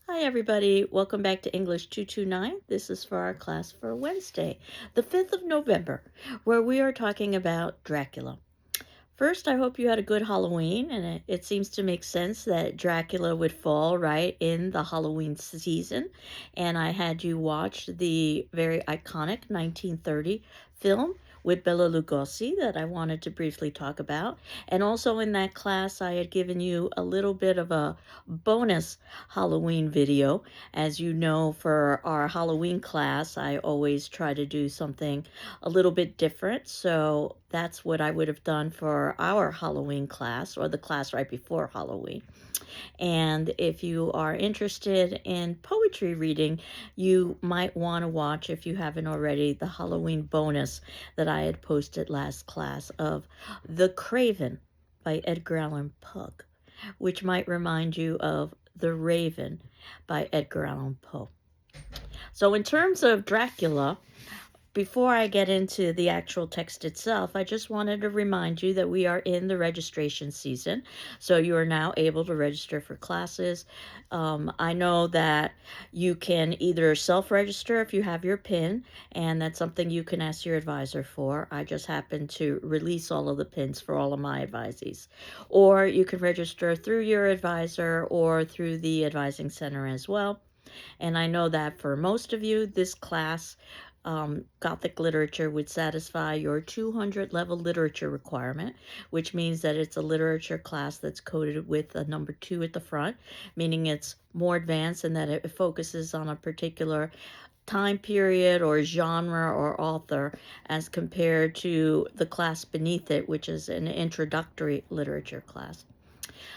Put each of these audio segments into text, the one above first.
Hi, everybody. Welcome back to English 229. This is for our class for Wednesday, the 5th of November, where we are talking about Dracula. First, I hope you had a good Halloween, and it seems to make sense that Dracula would fall right in the Halloween season. And I had you watch the very iconic 1930 film with Bela Lugosi that I wanted to briefly talk about. And also in that class, I had given you a little bit of a bonus Halloween video. As you know, for our Halloween class, I always try to do something a little bit different. So that's what I would have done for our Halloween class or the class right before Halloween. And if you are interested in poetry reading, you might want to watch, if you haven't already, the Halloween bonus that I had posted last class of The Craven by Edgar Allan Poe, which might remind you of The Raven by Edgar Allan Poe. So, in terms of Dracula, before I get into the actual text itself, I just wanted to remind you that we are in the registration season. So you are now able to register for classes. I know that you can either self register if you have your PIN, and that's something you can ask your advisor for. I just happen to release all of the PINs for all of my advisees. Or you can register through your advisor or through the advising center as well. And I know that for most of you, this class, Gothic literature, would satisfy your 200 level literature requirement, which means that it's a literature class that's coded with a number 2 at the front, meaning it's more advanced and that it focuses on a particular time period or genre or author as compared to the class beneath it, which is an introductory literature class.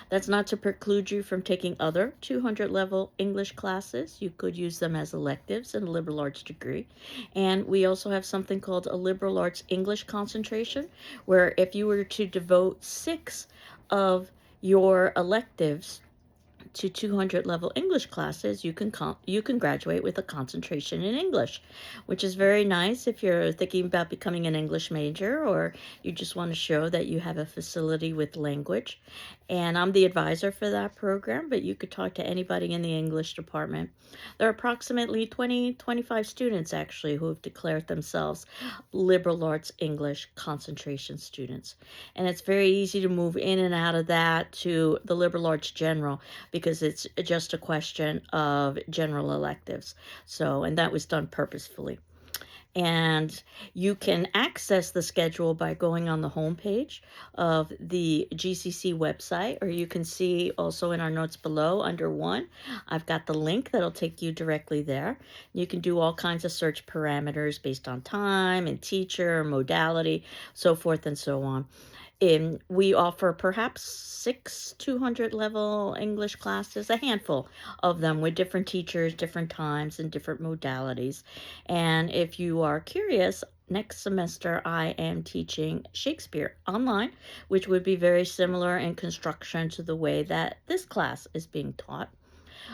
That's not to preclude you from taking other 200 level English classes. You could use them as electives in a liberal arts degree. And we also have something called a liberal arts English concentration, where if you were to devote 6 of your electives to 200 level English classes, you can graduate with a concentration in English, which is very nice if you're thinking about becoming an English major or you just want to show that you have a facility with language. And I'm the advisor for that program, but you could talk to anybody in the English department. There are approximately 25 students actually who have declared themselves liberal arts English concentration students. And it's very easy to move in and out of that to the liberal arts general because it's just a question of general electives. So, and that was done purposefully. And you can access the schedule by going on the homepage of the GCC website, or you can see also in our notes below under 1, I've got the link that'll take you directly there. You can do all kinds of search parameters based on time and teacher, modality, so forth and so on. And we offer perhaps 6 200 level English classes, a handful of them with different teachers, different times, and different modalities. And if you are curious, next semester I am teaching Shakespeare online, which would be very similar in construction to the way that this class is being taught.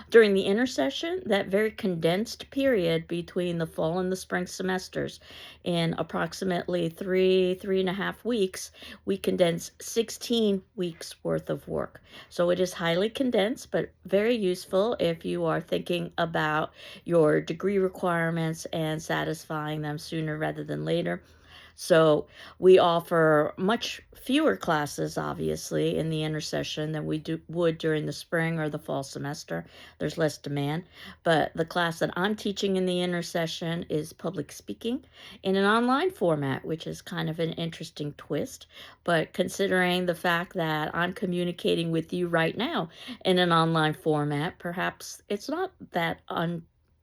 During the intersession, that very condensed period between the fall and the spring semesters, in approximately 3.5 weeks, we condense 16 weeks worth of work. So it is highly condensed, but very useful if you are thinking about your degree requirements and satisfying them sooner rather than later. So we offer much fewer classes, obviously, in the intersession than would during the spring or the fall semester. There's less demand. But the class that I'm teaching in the intersession is public speaking in an online format, which is kind of an interesting twist. But considering the fact that I'm communicating with you right now in an online format, perhaps it's not that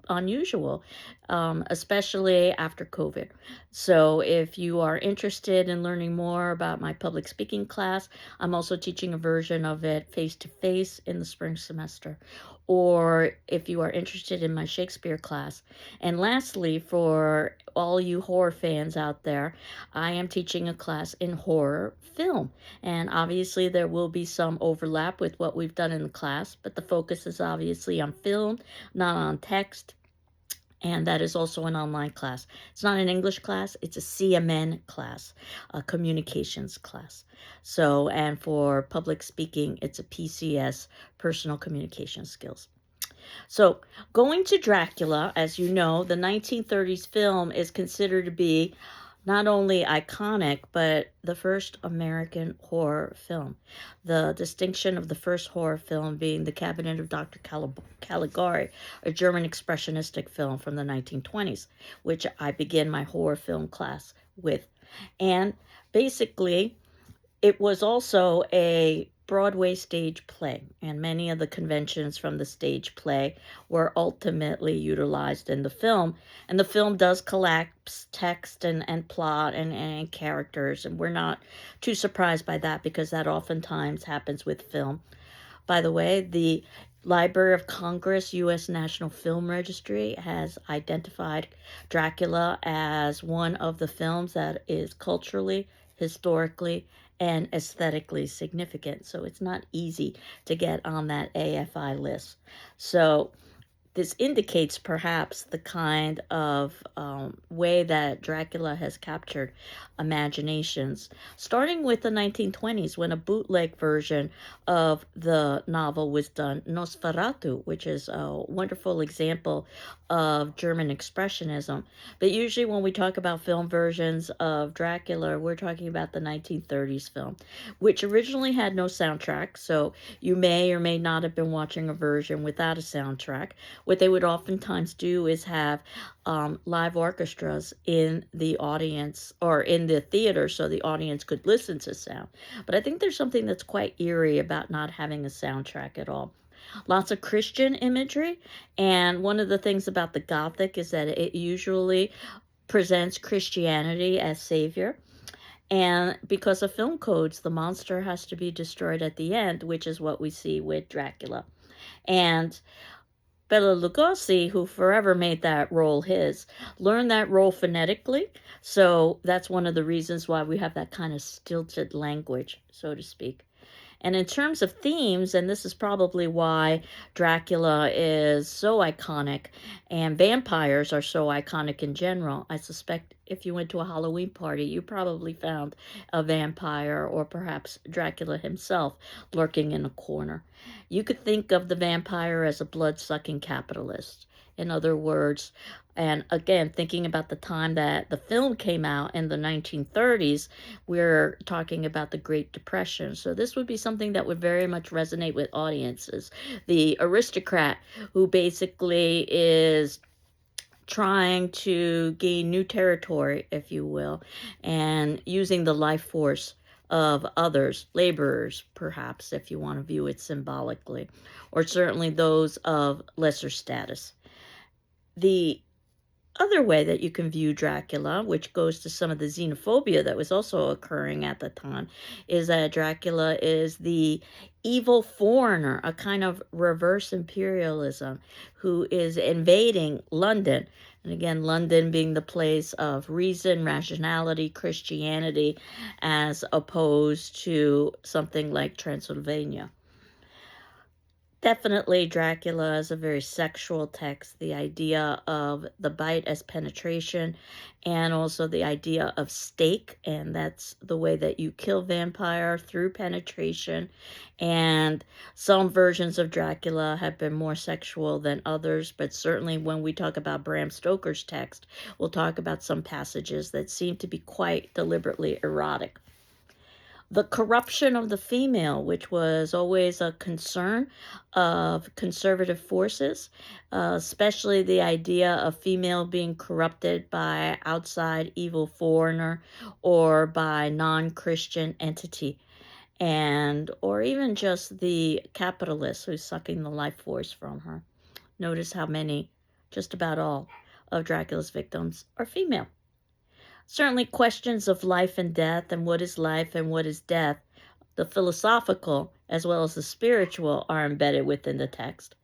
unusual, especially after COVID. So, if you are interested in learning more about my public speaking class, I'm also teaching a version of it face to face in the spring semester. Or if you are interested in my Shakespeare class. And lastly, for all you horror fans out there, I am teaching a class in horror film. And obviously, there will be some overlap with what we've done in the class, but the focus is obviously on film, not on text, and that is also an online class. It's not an English class, it's a CMN class, a communications class. So, and for public speaking, it's a PCS, personal communication skills. So, going to Dracula, as you know, the 1930s film is considered to be not only iconic, but the first American horror film. The distinction of the first horror film being The Cabinet of Dr. Caligari, a German expressionistic film from the 1920s, which I begin my horror film class with. And basically, it was also a Broadway stage play, and many of the conventions from the stage play were ultimately utilized in the film. And the film does collapse text and plot and characters, and we're not too surprised by that because that oftentimes happens with film. By the way, the Library of Congress U.S. National Film Registry has identified Dracula as one of the films that is culturally, historically, and aesthetically significant. So it's not easy to get on that AFI list. So this indicates perhaps the kind of way that Dracula has captured imaginations, starting with the 1920s when a bootleg version of the novel was done, Nosferatu, which is a wonderful example of German expressionism. But usually when we talk about film versions of Dracula, we're talking about the 1930s film, which originally had no soundtrack, so you may or may not have been watching a version without a soundtrack. What they would oftentimes do is have live orchestras in the audience or in the theater so the audience could listen to sound. But I think there's something that's quite eerie about not having a soundtrack at all. Lots of Christian imagery, and one of the things about the Gothic is that it usually presents Christianity as savior. And because of film codes, the monster has to be destroyed at the end, which is what we see with Dracula. And Bela Lugosi, who forever made that role his, learned that role phonetically. So that's one of the reasons why we have that kind of stilted language, so to speak. And in terms of themes, and this is probably why Dracula is so iconic and vampires are so iconic in general, I suspect if you went to a Halloween party, you probably found a vampire or perhaps Dracula himself lurking in a corner. You could think of the vampire as a blood sucking capitalist. In other words, and again, thinking about the time that the film came out in the 1930s, we're talking about the Great Depression. So this would be something that would very much resonate with audiences. The aristocrat who basically is trying to gain new territory, if you will, and using the life force of others, laborers, perhaps, if you want to view it symbolically, or certainly those of lesser status. The other way that you can view Dracula, which goes to some of the xenophobia that was also occurring at the time, is that Dracula is the evil foreigner, a kind of reverse imperialism, who is invading London. And again, London being the place of reason, rationality, Christianity, as opposed to something like Transylvania. Definitely, Dracula is a very sexual text. The idea of the bite as penetration, and also the idea of stake, and that's the way that you kill vampire through penetration. And some versions of Dracula have been more sexual than others, but certainly when we talk about Bram Stoker's text, we'll talk about some passages that seem to be quite deliberately erotic. The corruption of the female, which was always a concern of conservative forces, especially the idea of female being corrupted by outside evil foreigner or by non-Christian entity, and or even just the capitalist who's sucking the life force from her. Notice how many, just about all, of Dracula's victims are female. Certainly, questions of life and death and what is life and what is death, the philosophical as well as the spiritual, are embedded within the text.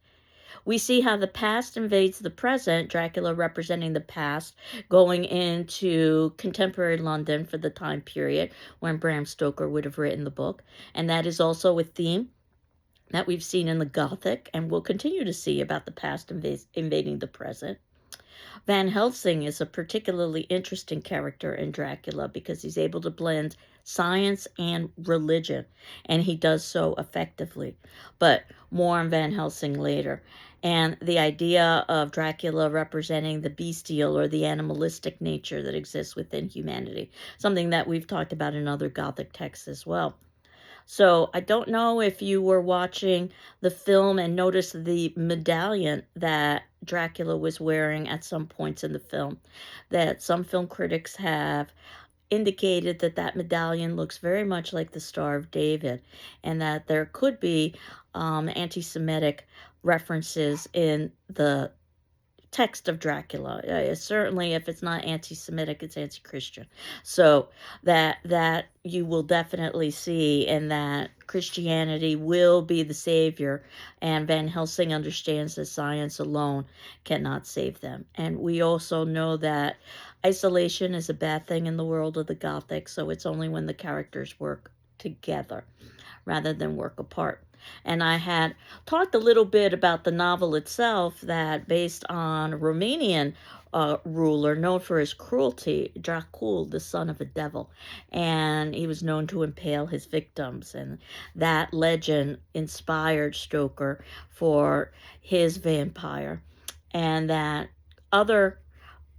We see how the past invades the present, Dracula representing the past, going into contemporary London for the time period when Bram Stoker would have written the book. And that is also a theme that we've seen in the Gothic and will continue to see about the past invading the present. Van Helsing is a particularly interesting character in Dracula because he's able to blend science and religion, and he does so effectively. But more on Van Helsing later. And the idea of Dracula representing the bestial or the animalistic nature that exists within humanity, something that we've talked about in other Gothic texts as well. So I don't know if you were watching the film and noticed the medallion that Dracula was wearing at some points in the film, that some film critics have indicated that that medallion looks very much like the Star of David, and that there could be anti-Semitic references in the text of Dracula. Certainly, if it's not anti-Semitic, it's anti-Christian. So that you will definitely see, and that Christianity will be the savior. And Van Helsing understands that science alone cannot save them. And we also know that isolation is a bad thing in the world of the Gothic. So it's only when the characters work together rather than work apart. And I had talked a little bit about the novel itself, that based on a Romanian ruler known for his cruelty, Dracul, the son of a devil, and he was known to impale his victims. And that legend inspired Stoker for his vampire, and that other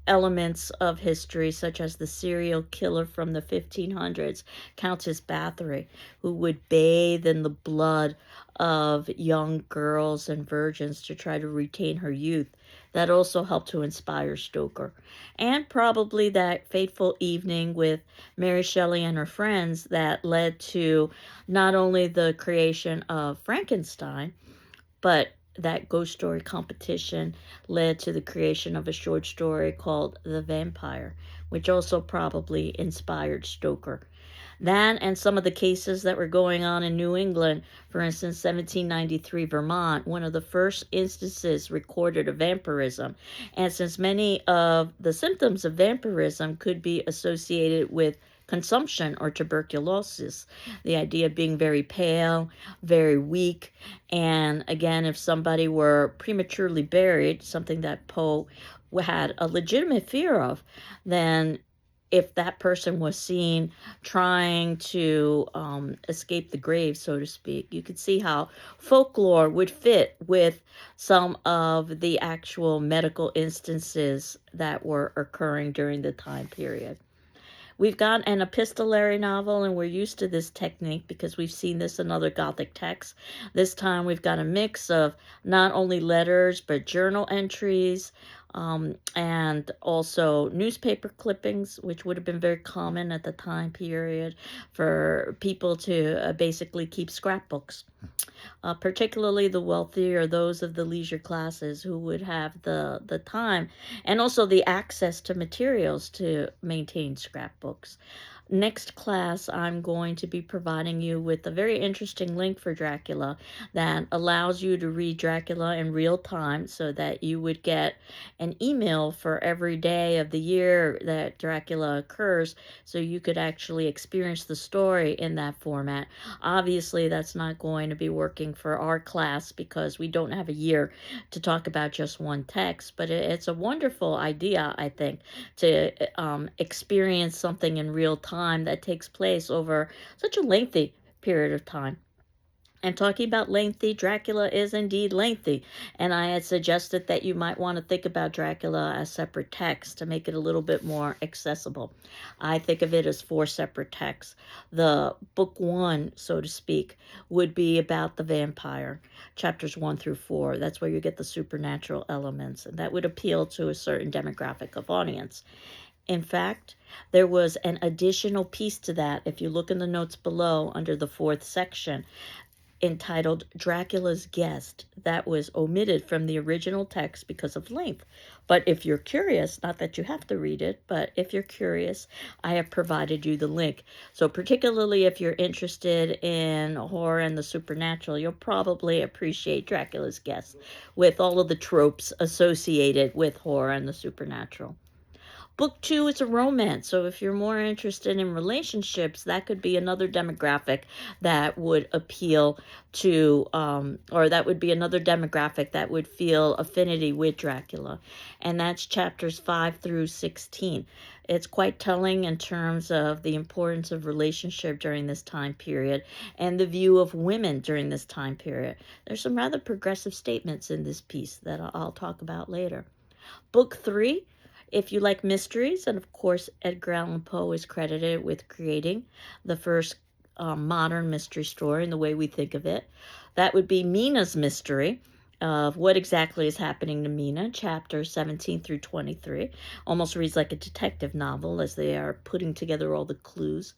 elements of history, such as the serial killer from the 1500s, Countess Bathory, who would bathe in the blood of young girls and virgins to try to retain her youth. That also helped to inspire Stoker. And probably that fateful evening with Mary Shelley and her friends that led to not only the creation of Frankenstein, but that ghost story competition led to the creation of a short story called The Vampire, which also probably inspired Stoker. That and some of the cases that were going on in New England, for instance, 1793 Vermont, one of the first instances recorded of vampirism. And since many of the symptoms of vampirism could be associated with consumption or tuberculosis, the idea being very pale, very weak, and again, if somebody were prematurely buried, something that Poe had a legitimate fear of, then if that person was seen trying to escape the grave, so to speak, you could see how folklore would fit with some of the actual medical instances that were occurring during the time period. We've got an epistolary novel, and we're used to this technique because we've seen this in other Gothic texts. This time we've got a mix of not only letters, but journal entries, and also newspaper clippings, which would have been very common at the time period for people to basically keep scrapbooks. Particularly the wealthy or those of the leisure classes who would have the time and also the access to materials to maintain scrapbooks. Next class, I'm going to be providing you with a very interesting link for Dracula that allows you to read Dracula in real time, so that you would get an email for every day of the year that Dracula occurs, so you could actually experience the story in that format. Obviously, that's not going to be working for our class because we don't have a year to talk about just one text, but it's a wonderful idea, I think, to experience something in real time that takes place over such a lengthy period of time. And talking about lengthy, Dracula is indeed lengthy. And I had suggested that you might want to think about Dracula as separate texts to make it a little bit more accessible. I think of it as 4 separate texts. The book 1, so to speak, would be about the vampire, chapters 1 through 4. That's where you get the supernatural elements, and that would appeal to a certain demographic of audience. In fact, there was an additional piece to that, if you look in the notes below under the 4th section, entitled Dracula's Guest, that was omitted from the original text because of length. But if you're curious, not that you have to read it, but if you're curious, I have provided you the link. So particularly if you're interested in horror and the supernatural, you'll probably appreciate Dracula's Guest with all of the tropes associated with horror and the supernatural. Book 2 is a romance. So if you're more interested in relationships, that could be another demographic that would appeal to, or that would be another demographic that would feel affinity with Dracula. And that's chapters 5 through 16. It's quite telling in terms of the importance of relationship during this time period and the view of women during this time period. There's some rather progressive statements in this piece that I'll talk about later. Book 3, if you like mysteries, and of course Edgar Allan Poe is credited with creating the first modern mystery story in the way we think of it. That would be Mina's Mystery, of what exactly is happening to Mina, chapters 17 through 23. Almost reads like a detective novel as they are putting together all the clues.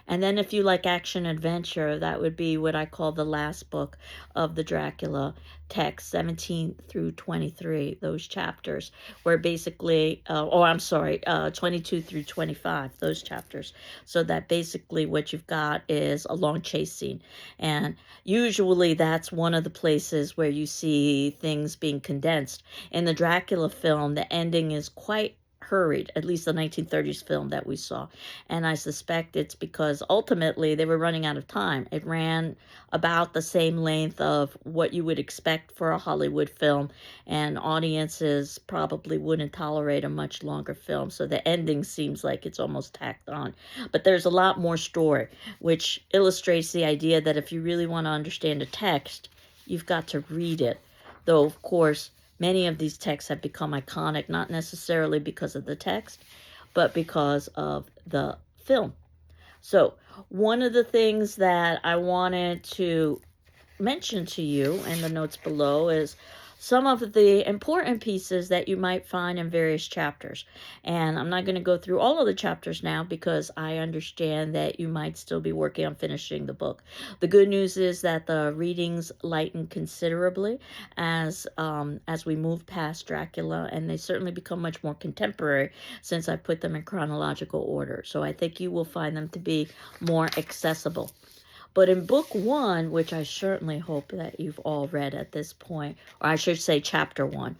And then if you like action adventure, that would be what I call the last book of the Dracula text, 17 through 23, those chapters, where basically, 22 through 25, those chapters. So that basically what you've got is a long chase scene. And usually that's one of the places where you see things being condensed. In the Dracula film, the ending is quite hurried, at least the 1930s film that we saw. And I suspect it's because ultimately they were running out of time. It ran about the same length of what you would expect for a Hollywood film, and audiences probably wouldn't tolerate a much longer film. So the ending seems like it's almost tacked on. But there's a lot more story, which illustrates the idea that if you really want to understand a text, you've got to read it. Though, of course, many of these texts have become iconic, not necessarily because of the text, but because of the film. So, one of the things that I wanted to mention to you in the notes below is some of the important pieces that you might find in various chapters. And I'm not going to go through all of the chapters now because I understand that you might still be working on finishing the book. The good news is that the readings lighten considerably as we move past Dracula, and they certainly become much more contemporary since I put them in chronological order. So I think you will find them to be more accessible. But in book 1, which I certainly hope that you've all read at this point, or I should say chapter 1,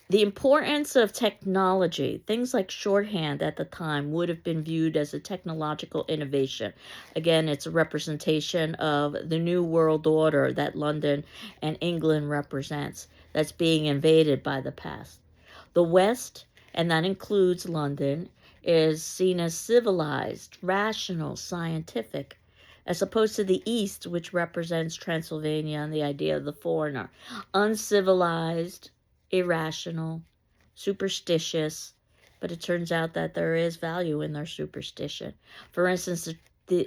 the importance of technology, things like shorthand at the time would have been viewed as a technological innovation. Again, it's a representation of the new world order that London and England represents that's being invaded by the past. The West, and that includes London, is seen as civilized, rational, scientific, as opposed to the East, which represents Transylvania and the idea of the foreigner. Uncivilized, irrational, superstitious, but it turns out that there is value in their superstition. For instance,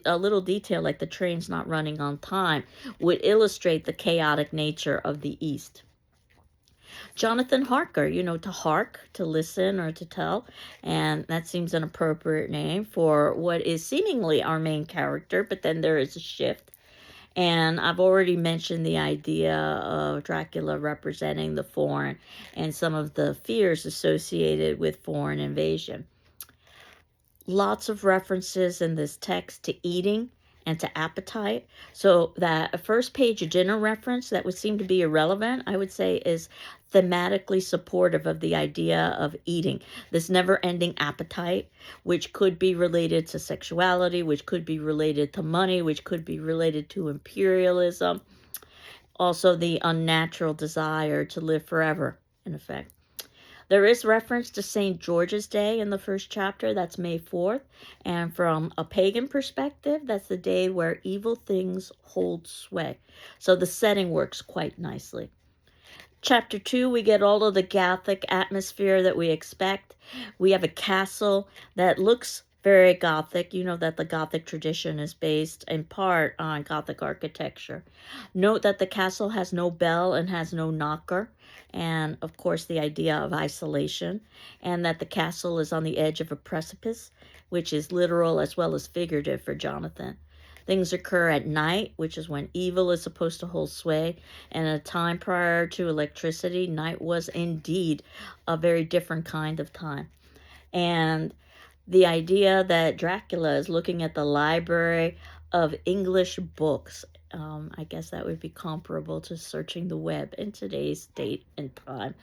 a little detail like the train's not running on time would illustrate the chaotic nature of the East. Jonathan Harker, to hark, to listen, or to tell. And that seems an appropriate name for what is seemingly our main character, but then there is a shift. And I've already mentioned the idea of Dracula representing the foreign and some of the fears associated with foreign invasion. Lots of references in this text to eating and to appetite. So that a first page dinner reference that would seem to be irrelevant, I would say, is thematically supportive of the idea of eating. This never-ending appetite, which could be related to sexuality, which could be related to money, which could be related to imperialism. Also the unnatural desire to live forever, in effect. There is reference to St. George's Day in the first chapter. That's May 4th. And from a pagan perspective, that's the day where evil things hold sway. So the setting works quite nicely. Chapter 2, we get all of the Gothic atmosphere that we expect. We have a castle that looks very Gothic. You know that the Gothic tradition is based in part on Gothic architecture. Note that the castle has no bell and has no knocker, and of course the idea of isolation, and that the castle is on the edge of a precipice, which is literal as well as figurative for Jonathan. Things occur at night, which is when evil is supposed to hold sway, and at a time prior to electricity, night was indeed a very different kind of time. And the idea that Dracula is looking at the library of English books, I guess that would be comparable to searching the web in today's date and time.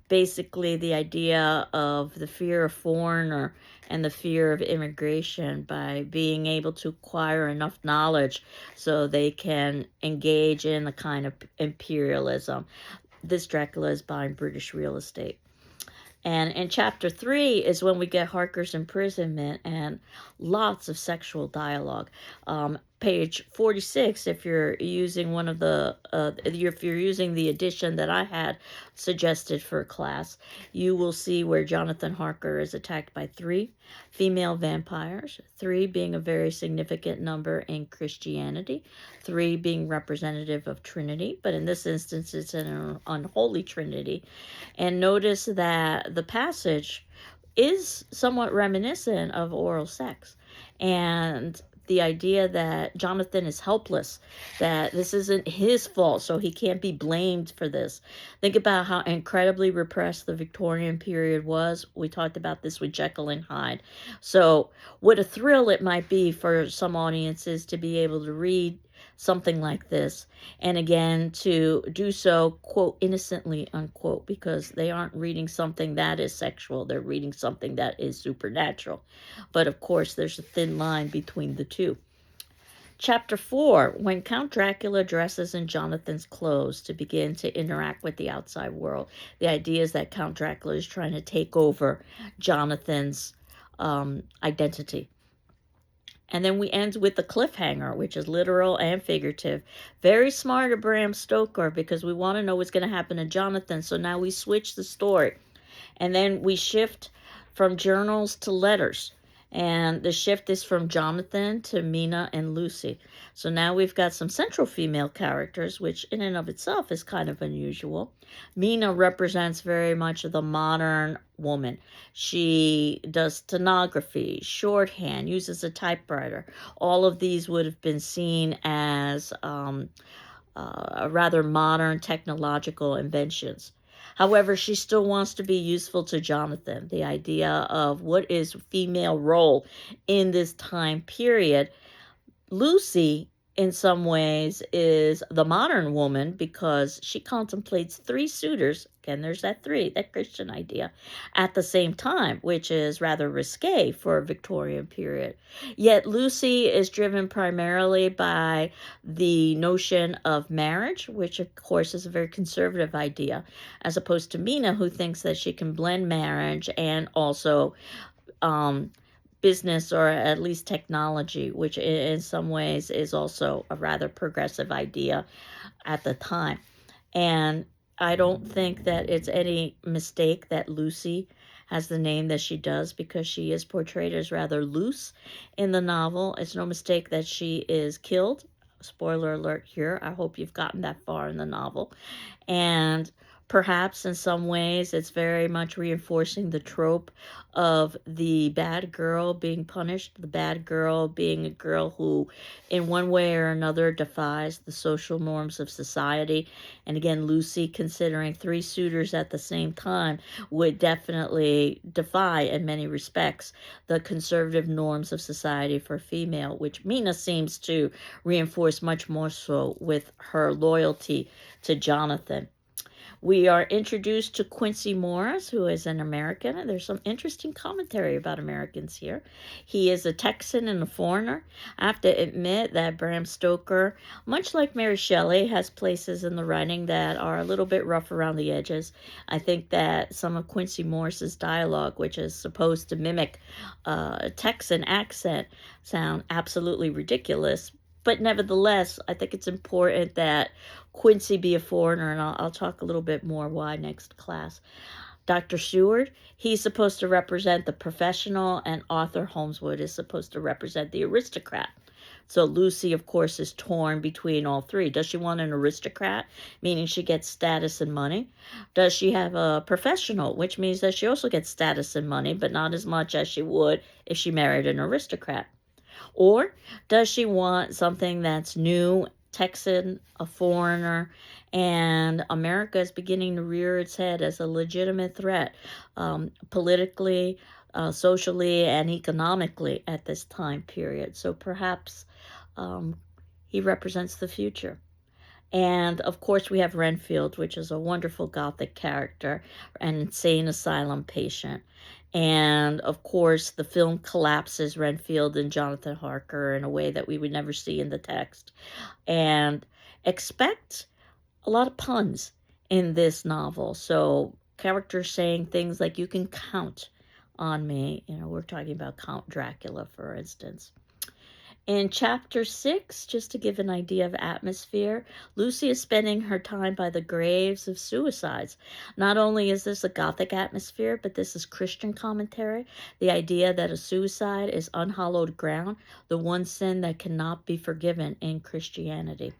basically the idea of the fear of foreigner and the fear of immigration by being able to acquire enough knowledge so they can engage in a kind of imperialism. This Dracula is buying British real estate. And in chapter 3 is when we get Harker's imprisonment and lots of sexual dialogue. Page 46, if you're using one of the, if you're using the edition that I had suggested for class, you will see where Jonathan Harker is attacked by 3 female vampires, 3 being a very significant number in Christianity, 3 being representative of Trinity, but in this instance it's an unholy Trinity. And notice that the passage is somewhat reminiscent of oral sex. And the idea that Jonathan is helpless, that this isn't his fault, so he can't be blamed for this. Think about how incredibly repressed the Victorian period was. We talked about this with Jekyll and Hyde. So what a thrill it might be for some audiences to be able to read something like this, and again to do so, quote, innocently, unquote, because they aren't reading something that is sexual, they're reading something that is supernatural. But of course there's a thin line between the two. Chapter 4, when Count Dracula dresses in Jonathan's clothes to begin to interact with the outside world. The idea is that Count Dracula is trying to take over Jonathan's identity. And then we end with the cliffhanger, which is literal and figurative. Very smart of Bram Stoker, because we want to know what's going to happen to Jonathan. So now we switch the story. And then we shift from journals to letters. And the shift is from Jonathan to Mina and Lucy. So now we've got some central female characters, which in and of itself is kind of unusual. Mina represents very much the modern woman. She does stenography, shorthand, uses a typewriter. All of these would have been seen as rather modern technological inventions. However, she still wants to be useful to Jonathan. The idea of what is female role in this time period. Lucy, in some ways, is the modern woman because she contemplates 3 suitors. Again, there's that 3, that Christian idea, at the same time, which is rather risque for a Victorian period. Yet Lucy is driven primarily by the notion of marriage, which of course is a very conservative idea, as opposed to Mina, who thinks that she can blend marriage and also business, or at least technology, which in some ways is also a rather progressive idea at the time. And I don't think that it's any mistake that Lucy has the name that she does, because she is portrayed as rather loose in the novel. It's no mistake that she is killed. Spoiler alert here. I hope you've gotten that far in the novel. And perhaps in some ways it's very much reinforcing the trope of the bad girl being punished, the bad girl being a girl who in one way or another defies the social norms of society. And again, Lucy, considering 3 suitors at the same time, would definitely defy in many respects the conservative norms of society for female, which Mina seems to reinforce much more so with her loyalty to Jonathan. We are introduced to Quincy Morris, who is an American, and there's some interesting commentary about Americans here. He is a Texan and a foreigner. I have to admit that Bram Stoker, much like Mary Shelley, has places in the writing that are a little bit rough around the edges. I think that some of Quincy Morris's dialogue, which is supposed to mimic a Texan accent, sound absolutely ridiculous. But nevertheless, I think it's important that Quincy be a foreigner, and I'll talk a little bit more why next class. Dr. Seward, he's supposed to represent the professional, and Arthur Holmeswood is supposed to represent the aristocrat. So Lucy, of course, is torn between all 3. Does she want an aristocrat, meaning she gets status and money? Does she have a professional, which means that she also gets status and money, but not as much as she would if she married an aristocrat? Or does she want something that's new, Texan, a foreigner, and America is beginning to rear its head as a legitimate threat politically, socially, and economically at this time period. So perhaps he represents the future. And of course, we have Renfield, which is a wonderful Gothic character, an insane asylum patient. And of course, the film collapses Renfield and Jonathan Harker in a way that we would never see in the text. And expect a lot of puns in this novel. So, characters saying things like, "You can count on me." We're talking about Count Dracula, for instance. In chapter 6, just to give an idea of atmosphere, Lucy is spending her time by the graves of suicides. Not only is this a Gothic atmosphere, but this is Christian commentary. The idea that a suicide is unhallowed ground, the one sin that cannot be forgiven in Christianity.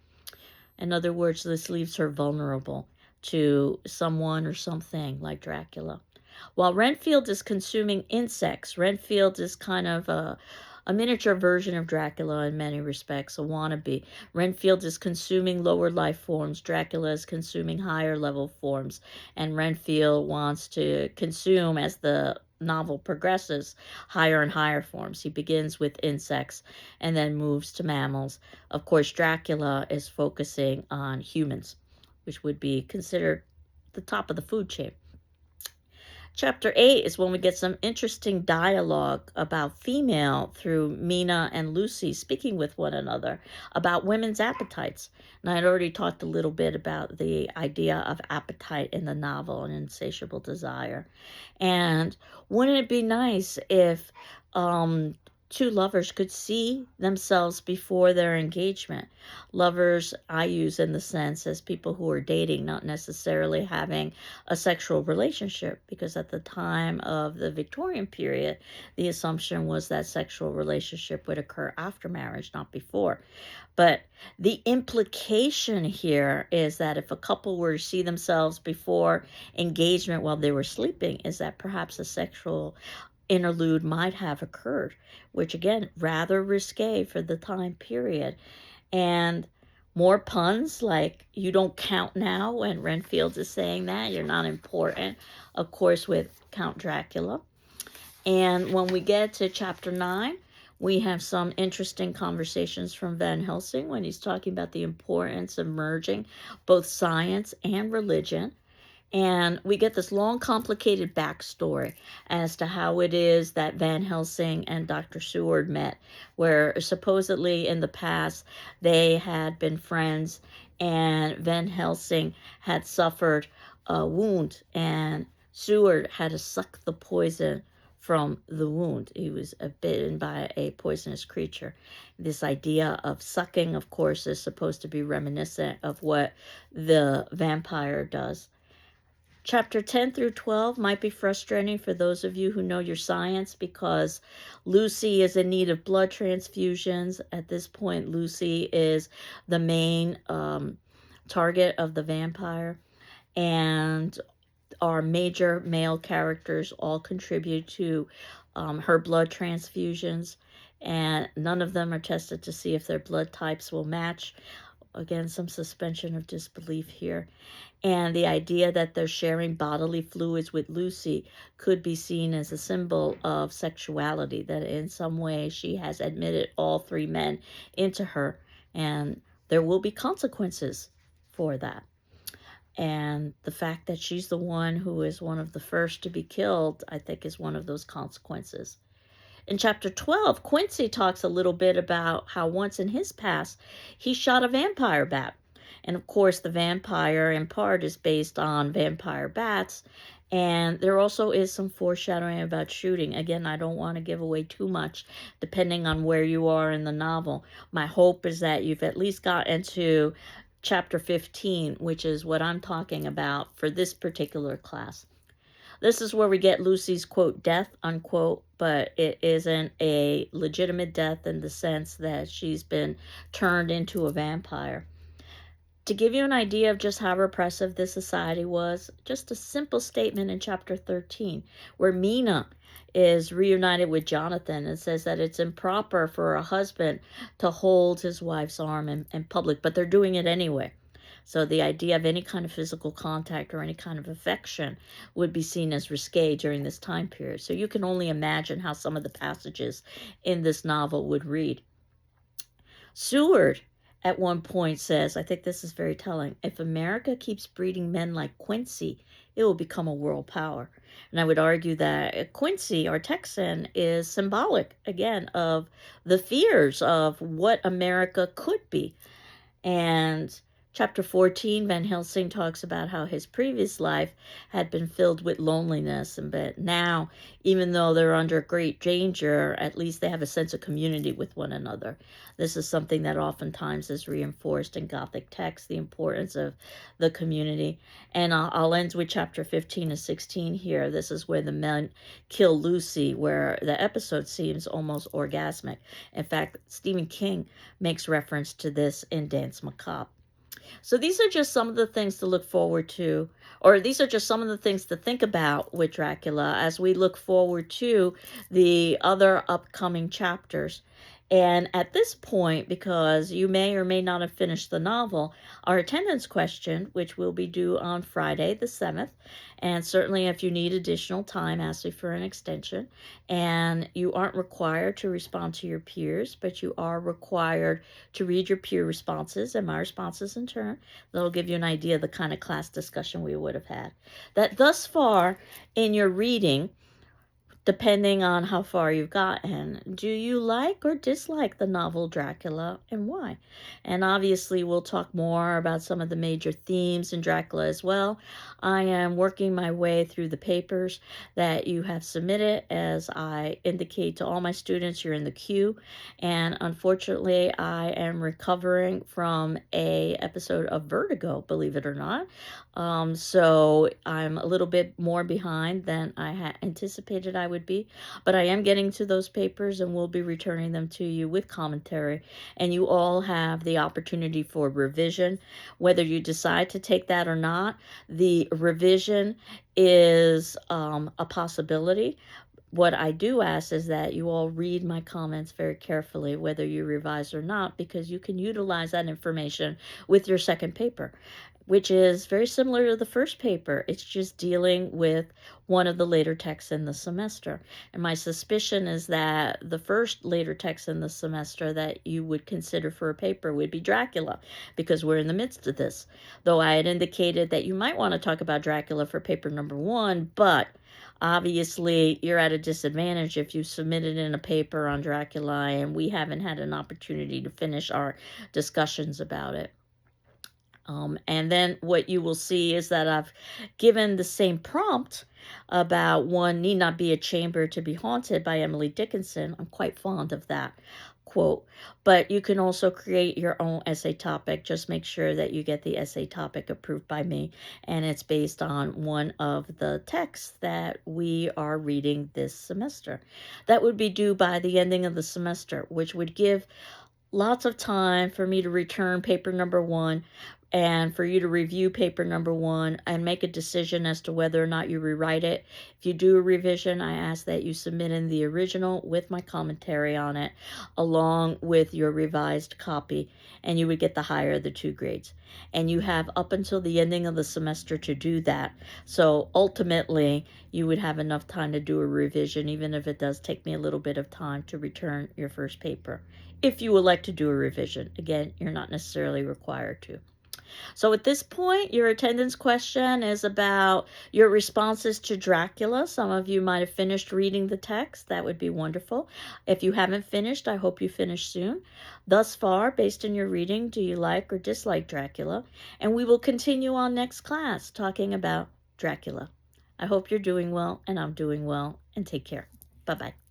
In other words, this leaves her vulnerable to someone or something like Dracula. While Renfield is consuming insects, Renfield is kind of a miniature version of Dracula in many respects, a wannabe. Renfield is consuming lower life forms, Dracula is consuming higher level forms, and Renfield wants to consume, as the novel progresses, higher and higher forms. He begins with insects and then moves to mammals. Of course, Dracula is focusing on humans, which would be considered the top of the food chain. Chapter 8 is when we get some interesting dialogue about female through Mina and Lucy speaking with one another about women's appetites. And I'd already talked a little bit about the idea of appetite in the novel and insatiable desire. And wouldn't it be nice if two lovers could see themselves before their engagement? Lovers, I use in the sense as people who are dating, not necessarily having a sexual relationship, because at the time of the Victorian period, the assumption was that sexual relationship would occur after marriage, not before. But the implication here is that if a couple were to see themselves before engagement while they were sleeping, is that perhaps a sexual interlude might have occurred, which again, rather risque for the time period. And more puns like, "You don't count now," when Renfield is saying that, "You're not important," of course, with Count Dracula. And when we get to chapter 9, we have some interesting conversations from Van Helsing when he's talking about the importance of merging both science and religion. And we get this long, complicated backstory as to how it is that Van Helsing and Dr. Seward met, where supposedly in the past they had been friends, and Van Helsing had suffered a wound, and Seward had to suck the poison from the wound. He was bitten by a poisonous creature. This idea of sucking, of course, is supposed to be reminiscent of what the vampire does. Chapter 10 through 12 might be frustrating for those of you who know your science, because Lucy is in need of blood transfusions. At this point, Lucy is the main target of the vampire, and our major male characters all contribute to her blood transfusions, and none of them are tested to see if their blood types will match. Again, some suspension of disbelief here. And the idea that they're sharing bodily fluids with Lucy could be seen as a symbol of sexuality, that in some way she has admitted all three men into her, and there will be consequences for that. And the fact that she's the one who is one of the first to be killed, I think, is one of those consequences. In chapter 12, Quincy talks a little bit about how once in his past he shot a vampire bat. And of course, the vampire in part is based on vampire bats. And there also is some foreshadowing about shooting. Again, I don't want to give away too much depending on where you are in the novel. My hope is that you've at least gotten to chapter 15, which is what I'm talking about for this particular class. This is where we get Lucy's, quote, death, unquote, but it isn't a legitimate death in the sense that she's been turned into a vampire. To give you an idea of just how repressive this society was, just a simple statement in chapter 13, where Mina is reunited with Jonathan and says that it's improper for a husband to hold his wife's arm in public, but they're doing it anyway. So the idea of any kind of physical contact or any kind of affection would be seen as risque during this time period. So you can only imagine how some of the passages in this novel would read. Seward, at one point says, I think this is very telling, if America keeps breeding men like Quincy, it will become a world power. And I would argue that Quincy, our Texan, is symbolic, again, of the fears of what America could be. And chapter 14, Van Helsing talks about how his previous life had been filled with loneliness, but now, even though they're under great danger, at least they have a sense of community with one another. This is something that oftentimes is reinforced in Gothic texts, the importance of the community. And I'll end with chapter 15 and 16 here. This is where the men kill Lucy, where the episode seems almost orgasmic. In fact, Stephen King makes reference to this in Danse Macabre. So these are just some of the things to look forward to, or these are just some of the things to think about with Dracula as we look forward to the other upcoming chapters. And at this point, because you may or may not have finished the novel, our attendance question, which will be due on Friday the 7th, and certainly if you need additional time, ask me for an extension. And you aren't required to respond to your peers, but you are required to read your peer responses and my responses in turn. That'll give you an idea of the kind of class discussion we would have had. That thus far in your reading, depending on how far you've gotten, do you like or dislike the novel Dracula, and why? And obviously we'll talk more about some of the major themes in Dracula as well. I am working my way through the papers that you have submitted. As I indicate to all my students, you're in the queue, and unfortunately I am recovering from a episode of Vertigo, believe it or not. So I'm a little bit more behind than I had anticipated I would be, but I am getting to those papers and will be returning them to you with commentary. And you all have the opportunity for revision, whether you decide to take that or not. The revision is a possibility. What I do ask is that you all read my comments very carefully, whether you revise or not, because you can utilize that information with your second paper, which is very similar to the first paper. It's just dealing with one of the later texts in the semester. And my suspicion is that the first later text in the semester that you would consider for a paper would be Dracula, because we're in the midst of this. Though I had indicated that you might want to talk about Dracula for paper number 1, but obviously you're at a disadvantage if you submit it in a paper on Dracula and we haven't had an opportunity to finish our discussions about it. And then what you will see is that I've given the same prompt about One Need Not Be a Chamber to Be Haunted by Emily Dickinson. I'm quite fond of that quote. But you can also create your own essay topic. Just make sure that you get the essay topic approved by me. And it's based on one of the texts that we are reading this semester. That would be due by the ending of the semester, which would give lots of time for me to return paper number 1 and for you to review paper number 1 and make a decision as to whether or not you rewrite it. If you do a revision, I ask that you submit in the original with my commentary on it, along with your revised copy, and you would get the higher of the 2 grades. And you have up until the ending of the semester to do that. So ultimately, you would have enough time to do a revision, even if it does take me a little bit of time to return your first paper. If you would like to do a revision, again, you're not necessarily required to. So at this point, your attendance question is about your responses to Dracula. Some of you might have finished reading the text. That would be wonderful. If you haven't finished, I hope you finish soon. Thus far, based on your reading, do you like or dislike Dracula? And we will continue on next class talking about Dracula. I hope you're doing well, and I'm doing well, and take care. Bye-bye.